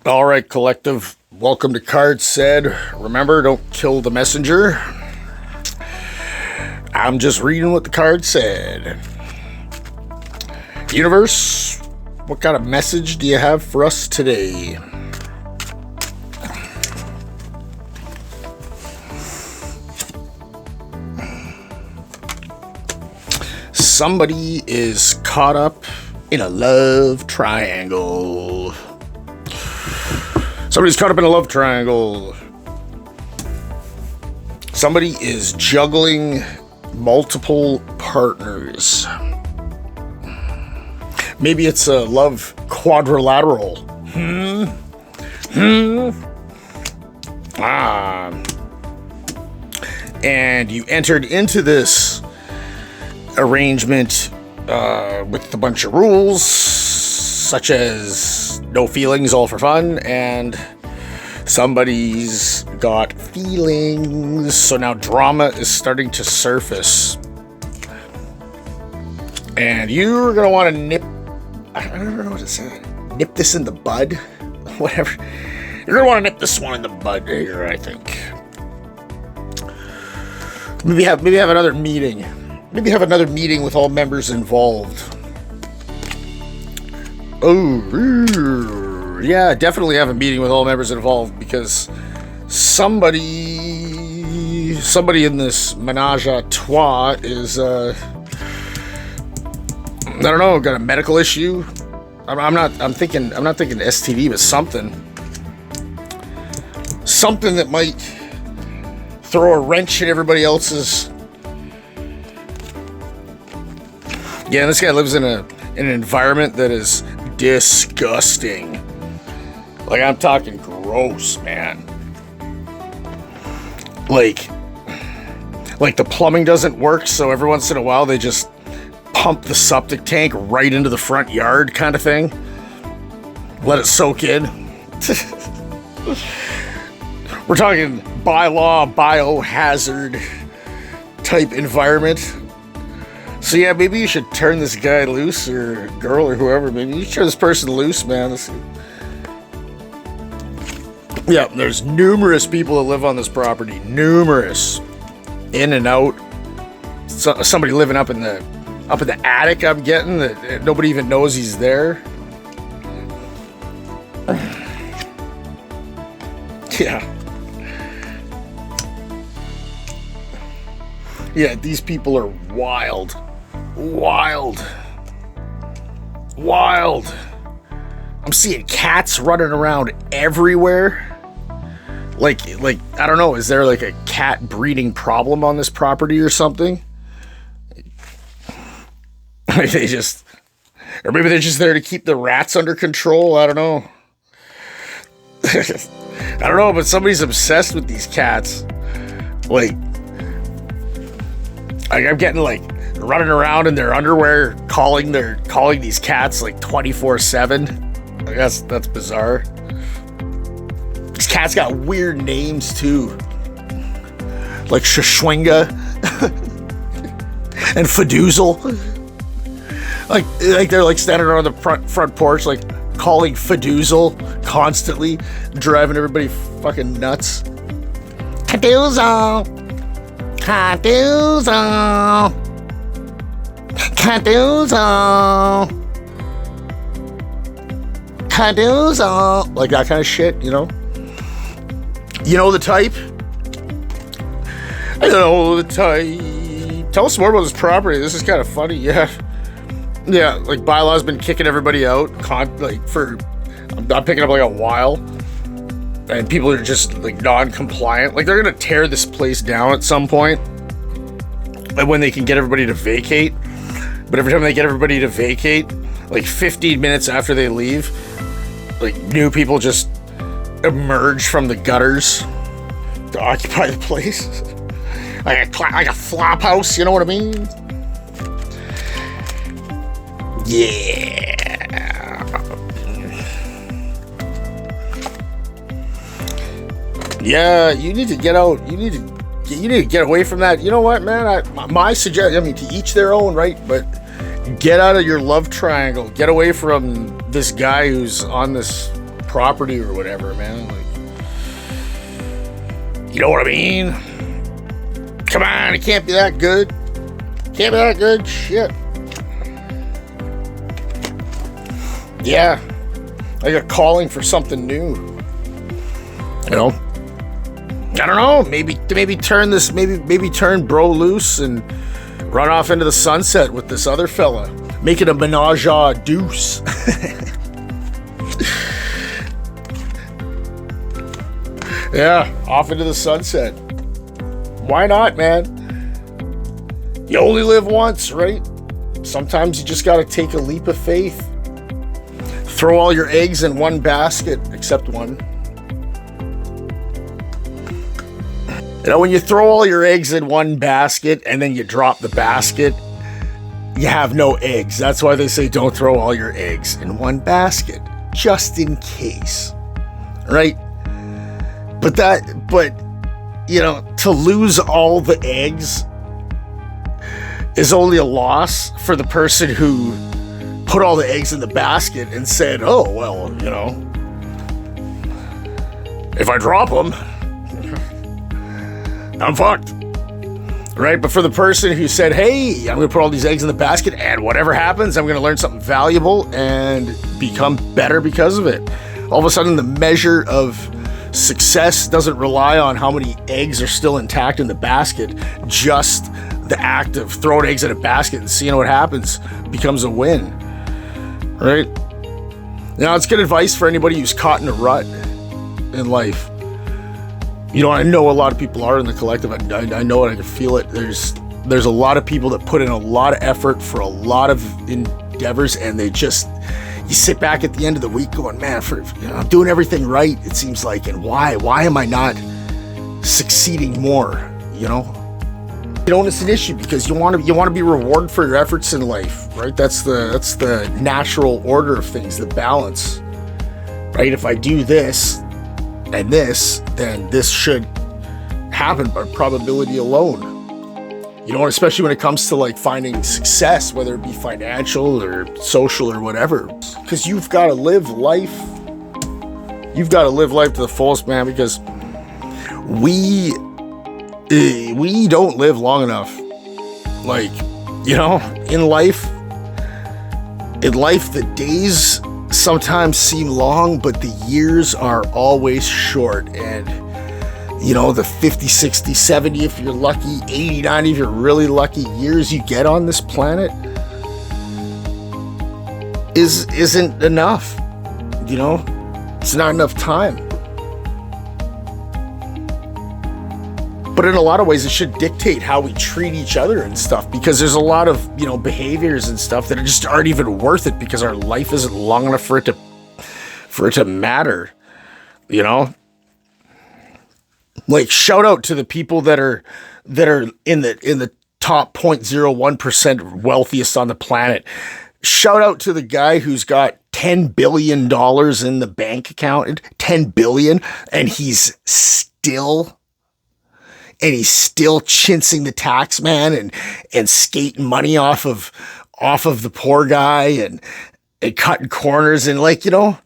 All right, collective. Welcome to Card Said. Remember, don't kill the messenger. I'm just reading what the card said. Universe, what kind of message do you have for us today? Somebody is caught up in a love triangle. Somebody's caught up in a love triangle. Somebody is juggling multiple partners. Maybe it's a love quadrilateral. And you entered into this arrangement with a bunch of rules, such as no feelings, all for fun, and somebody's got feelings, so now drama is starting to surface. And you're gonna want to I don't know what to say, nip this in the bud, whatever. You're gonna want to nip this one in the bud here, I think. Maybe have another meeting. Maybe have another meeting with all members involved. Oh, yeah, definitely have a meeting with all members involved, because somebody in this menage a trois is, I don't know, got a medical issue. I'm not thinking STD, but something that might throw a wrench in everybody else's. Yeah, this guy lives in an environment that is disgusting. Like, I'm talking gross, man. Like the plumbing doesn't work, so every once in a while they just pump the septic tank right into the front yard, kind of thing. Let it soak in. We're talking bylaw, biohazard type environment. So yeah, maybe you should turn this guy loose, or girl, or whoever. Maybe you should turn this person loose, man. Yeah, there's numerous people that live on this property. Numerous. In and out. Somebody living up in the attic, I'm getting, that nobody even knows he's there. Yeah. Yeah, these people are wild. Wild. I'm seeing cats running around everywhere. Like, I don't know, is there like a cat breeding problem on this property or something? Or maybe they're just there to keep the rats under control. I don't know. I don't know, but somebody's obsessed with these cats. Like, I'm getting like running around in their underwear, calling these cats like 24/7. Like, that's bizarre. These cats got weird names too, like Shashwinga and Fadoozle. Like they're like standing around the front porch, like calling Fadoozle constantly, driving everybody fucking nuts. Fadoozle. Like that kind of shit, you know? You know the type? I know the type. Tell us more about this property. This is kind of funny, yeah. Yeah, like Bylaw's been kicking everybody out, I'm picking up like a while. And people are just like non-compliant. Like, they're gonna tear this place down at some point, like when they can get everybody to vacate. But every time they get everybody to vacate, like 15 minutes after they leave, like new people just emerge from the gutters to occupy the place. like a flop house, you know what I mean? Yeah. Yeah, you need to get out. You need to get away from that. You know what, man? My suggestion, I mean, to each their own, right? But get out of your love triangle. Get away from this guy who's on this property or whatever, man. Like, you know what I mean? Come on, it can't be that good. Can't be that good. Shit. Yeah. Like a calling for something new. You know? I don't know. Maybe turn this. Maybe turn bro loose and run off into the sunset with this other fella. Make it a menage a deuce. Yeah, off into the sunset. Why not, man? You only live once, right? Sometimes you just gotta take a leap of faith. Throw all your eggs in one basket, except one. You know, when you throw all your eggs in one basket and then you drop the basket, you have no eggs. That's why they say don't throw all your eggs in one basket, just in case, right? But you know, to lose all the eggs is only a loss for the person who put all the eggs in the basket and said, oh, well, you know, if I drop them, I'm fucked. Right? But for the person who said, hey, I'm going to put all these eggs in the basket and whatever happens, I'm going to learn something valuable and become better because of it. All of a sudden, the measure of success doesn't rely on how many eggs are still intact in the basket. Just the act of throwing eggs in a basket and seeing what happens becomes a win. Right? Now, it's good advice for anybody who's caught in a rut in life. You know, I know a lot of people are in the collective. I know it. I can feel it. There's a lot of people that put in a lot of effort for a lot of endeavors, and they just, you sit back at the end of the week going, man, I'm doing everything right, it seems like, and why am I not succeeding more? You know, it's an issue because you want to be rewarded for your efforts in life, right? That's the natural order of things, the balance, right? If I do this and this, then this should happen by probability alone. You know, especially when it comes to like finding success, whether it be financial or social or whatever, because you've got to live life. You've got to live life to the fullest, man, because we don't live long enough. Like, you know, in life, the days sometimes seem long, but the years are always short. And, you know, the 50, 60, 70, if you're lucky, 80, 90, if you're really lucky, years you get on this planet isn't enough. You know, it's not enough time. But in a lot of ways, it should dictate how we treat each other and stuff, because there's a lot of, you know, behaviors and stuff that just aren't even worth it because our life isn't long enough for it to matter, you know? Like, shout out to the people that are in the top 0.01% wealthiest on the planet. Shout out to the guy who's got $10 billion in the bank account, 10 billion, and he's still chinsing the tax man and skating money off of the poor guy and cutting corners, and, like, you know,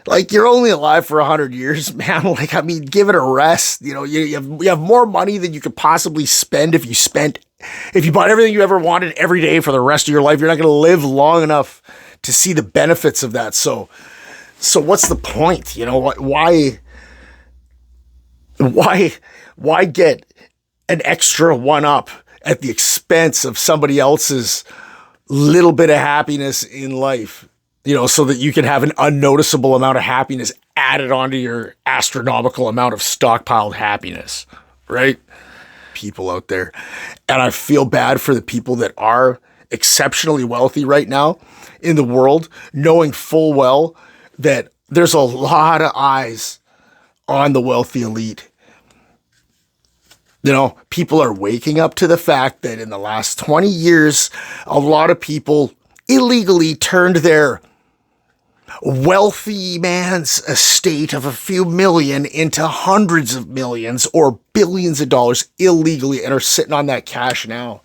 like, you're only alive for 100 years, man. Like, I mean, give it a rest. You know, you have more money than you could possibly spend if you bought everything you ever wanted every day for the rest of your life. You're not going to live long enough to see the benefits of that. So what's the point? You know, why get an extra one up at the expense of somebody else's little bit of happiness in life? You know, so that you can have an unnoticeable amount of happiness added onto your astronomical amount of stockpiled happiness, right? People out there. And I feel bad for the people that are exceptionally wealthy right now in the world, knowing full well that there's a lot of eyes on the wealthy elite. You know, people are waking up to the fact that in the last 20 years, a lot of people illegally turned their wealthy man's estate of a few million into hundreds of millions or billions of dollars illegally and are sitting on that cash now.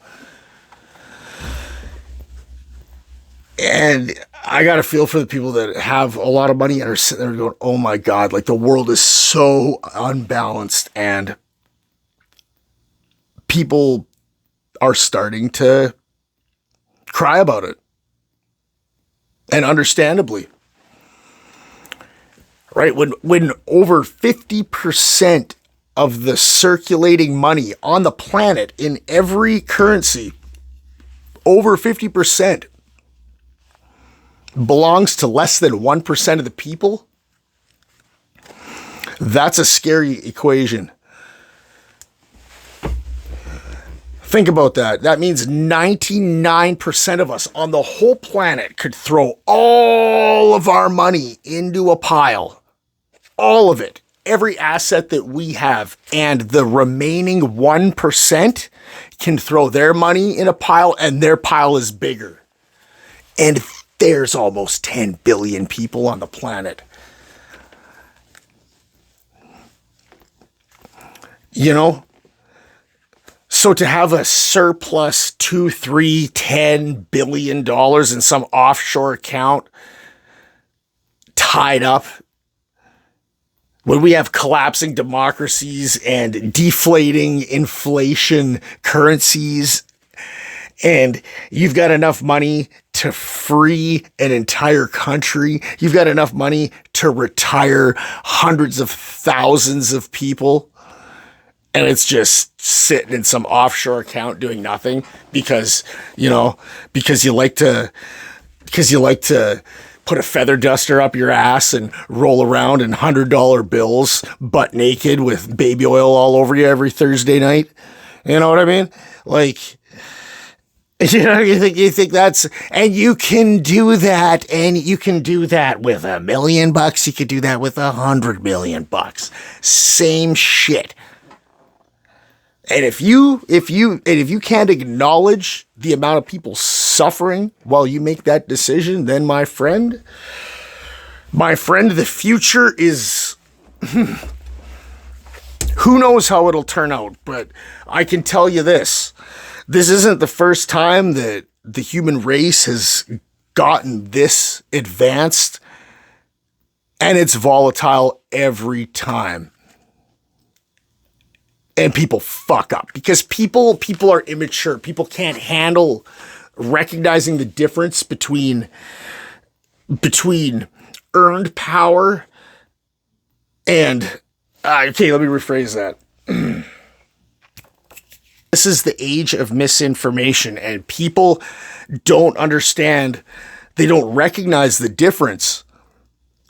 And I got to feel for the people that have a lot of money and are sitting there going, oh my God, like the world is so unbalanced and people are starting to cry about it. And understandably, right? When over 50% of the circulating money on the planet in every currency, over 50% belongs to less than 1% of the people, that's a scary equation. Think about that. That means 99% of us on the whole planet could throw all of our money into a pile. All of it. Every asset that we have. And the remaining 1% can throw their money in a pile, and their pile is bigger. And there's almost 10 billion people on the planet. You know? So to have a surplus $2, $3, $10 billion in some offshore account tied up when we have collapsing democracies and deflating inflation currencies, and you've got enough money to free an entire country, you've got enough money to retire hundreds of thousands of people, and it's just sitting in some offshore account doing nothing because you like to put a feather duster up your ass and roll around in $100 bills, butt naked with baby oil all over you every Thursday night. You know what I mean? Like, you think that's, and you can do that, and you can do that with $1 million. You could do that with $100 million. Same shit. And if you can't acknowledge the amount of people suffering while you make that decision, then my friend, the future is, who knows how it'll turn out, but I can tell you this isn't the first time that the human race has gotten this advanced, and it's volatile every time. And people fuck up because people are immature. People can't handle recognizing the difference between earned power and okay, let me rephrase that. This is the age of misinformation, and people don't understand. They don't recognize the difference.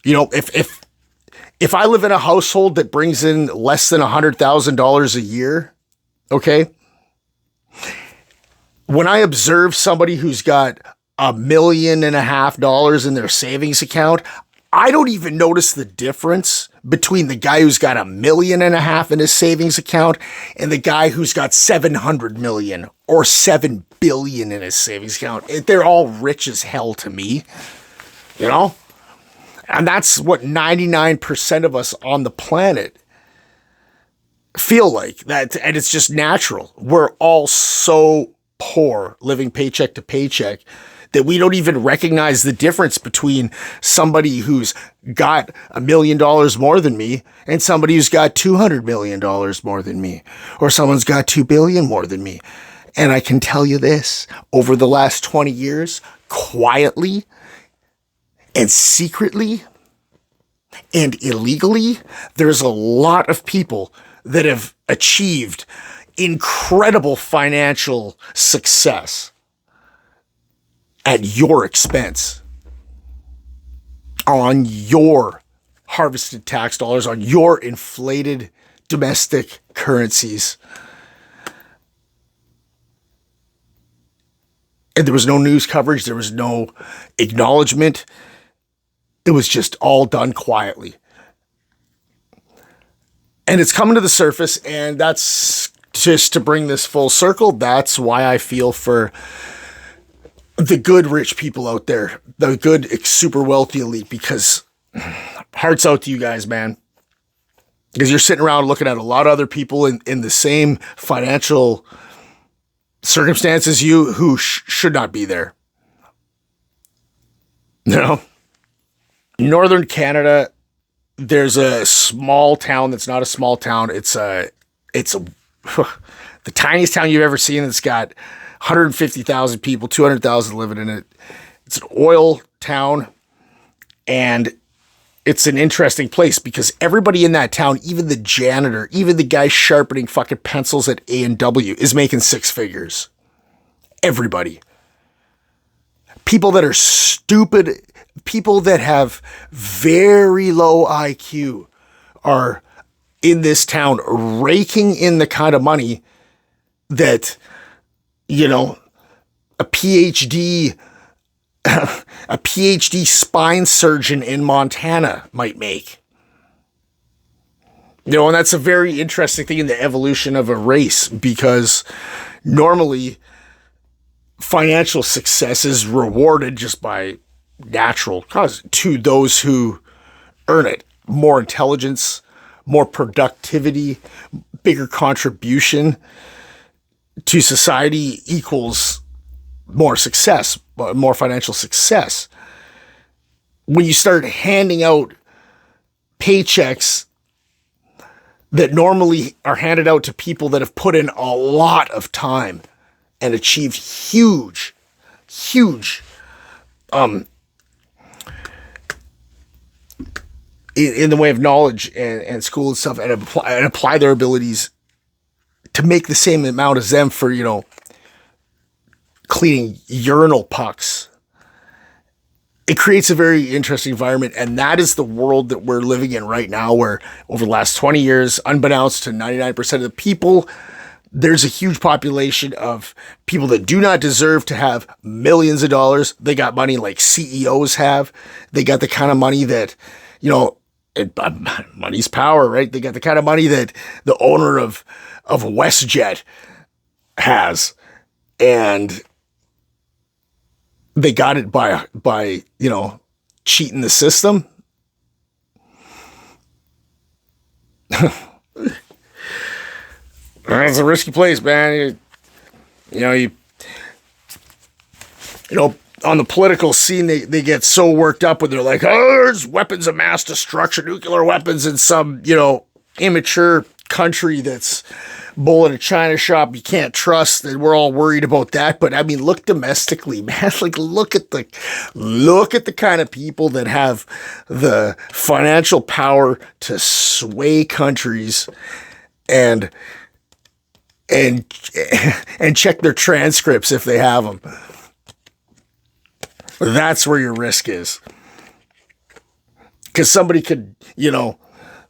You know, if I live in a household that brings in less than $100,000 a year, okay, when I observe somebody who's got $1.5 million in their savings account, I don't even notice the difference between the guy who's got $1.5 million in his savings account and the guy who's got 700 million or 7 billion in his savings account. They're all rich as hell to me, you know? And that's what 99% of us on the planet feel like. That, and it's just natural. We're all so poor, living paycheck to paycheck, that we don't even recognize the difference between somebody who's got $1 million more than me and somebody who's got $200 million more than me, or someone's got 2 billion more than me. And I can tell you this, over the last 20 years, quietly and secretly and illegally, there's a lot of people that have achieved incredible financial success at your expense, on your harvested tax dollars, on your inflated domestic currencies. And there was no news coverage. There was no acknowledgement. It was just all done quietly. And it's coming to the surface, and that's just to bring this full circle. That's why I feel for the good rich people out there, the good, super wealthy elite, because hearts out to you guys, man. Because you're sitting around looking at a lot of other people in the same financial circumstances you who should not be there. No. Northern Canada, there's a small town that's not a small town. It's the tiniest town you've ever seen. It's got 150,000 people, 200,000 living in it. It's an oil town, and it's an interesting place because everybody in that town, even the janitor, even the guy sharpening fucking pencils at A&W, is making six figures. Everybody. People that are stupid, people that have very low IQ are in this town raking in the kind of money that, you know, a PhD spine surgeon in Montana might make. You know, and that's a very interesting thing in the evolution of a race, because normally financial success is rewarded just by natural cause to those who earn it. More intelligence, more productivity, bigger contribution to society equals more success, more financial success. When you start handing out paychecks that normally are handed out to people that have put in a lot of time and achieved huge in the way of knowledge and school and stuff, and apply their abilities to make the same amount as them for, you know, cleaning urinal pucks. It creates a very interesting environment, and that is the world that we're living in right now, where over the last 20 years, unbeknownst to 99% of the people, there's a huge population of people that do not deserve to have millions of dollars. They got money like CEOs have. They got the kind of money that, you know, money's power, right? They got the kind of money that the owner of WestJet has. And they got it by, you know, cheating the system. It's a risky place, man. You know, on the political scene, they get so worked up when they're like, oh, there's weapons of mass destruction, nuclear weapons in some, you know, immature country that's bull in a china shop you can't trust, and we're all worried about that. But I mean, look domestically, man. Like, look at the kind of people that have the financial power to sway countries and check their transcripts if they have them. That's where your risk is. Because somebody could, you know,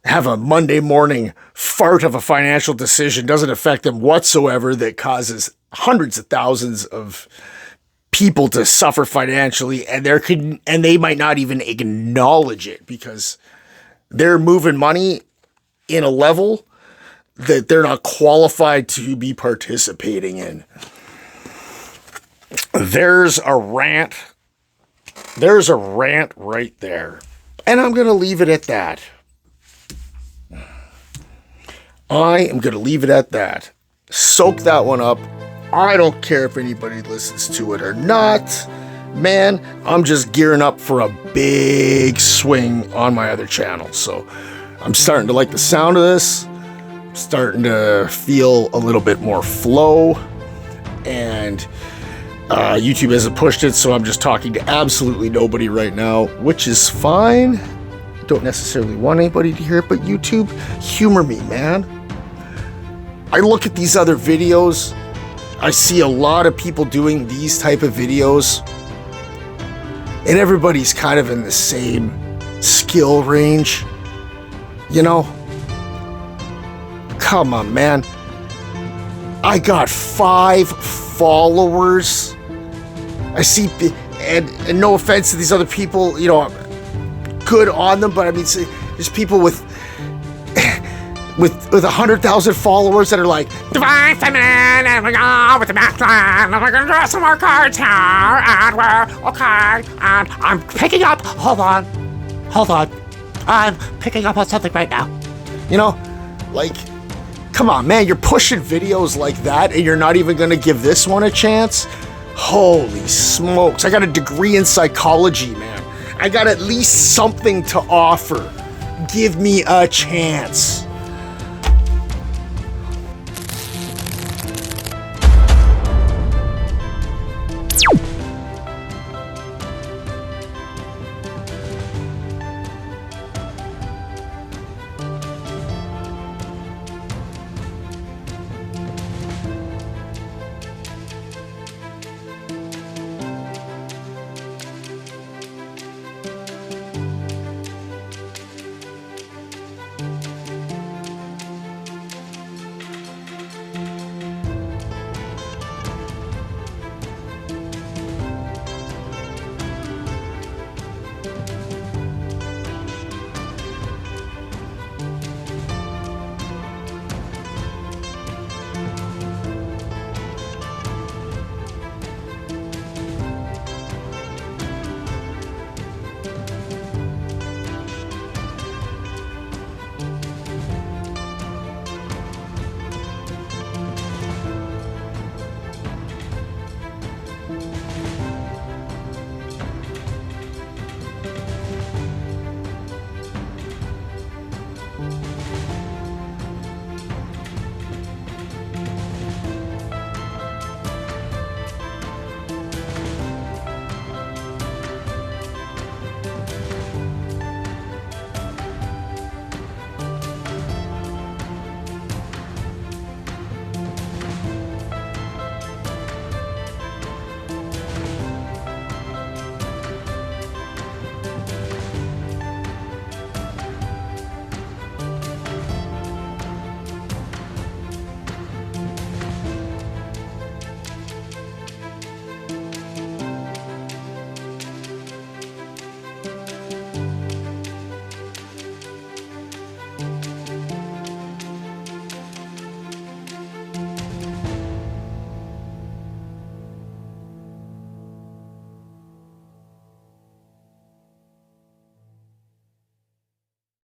have a Monday morning fart of a financial decision, doesn't affect them whatsoever, that causes hundreds of thousands of people to suffer financially, and they might not even acknowledge it because they're moving money in a level that they're not qualified to be participating in. There's a rant. There's a rant right there. And I'm going to leave it at that. I am going to leave it at that. Soak that one up. I don't care if anybody listens to it or not. Man, I'm just gearing up for a big swing on my other channel. So I'm starting to like the sound of this. I'm starting to feel a little bit more flow. And YouTube hasn't pushed it, so I'm just talking to absolutely nobody right now, which is fine. Don't necessarily want anybody to hear it, but YouTube, humor me, man. I look at these other videos. I see a lot of people doing these type of videos, and everybody's kind of in the same skill range. You know? Come on, man. I got 5 followers. I see, and no offense to these other people, you know, good on them, but I mean, there's people with 100,000 followers that are like, Divine Feminine, and we go with the masculine, and we're gonna draw some more cards here, and we're okay, and I'm picking up, hold on, I'm picking up on something right now. You know, like, come on, man, you're pushing videos like that, and you're not even gonna give this one a chance? Holy smokes, I got a degree in psychology, man. I got at least something to offer. Give me a chance.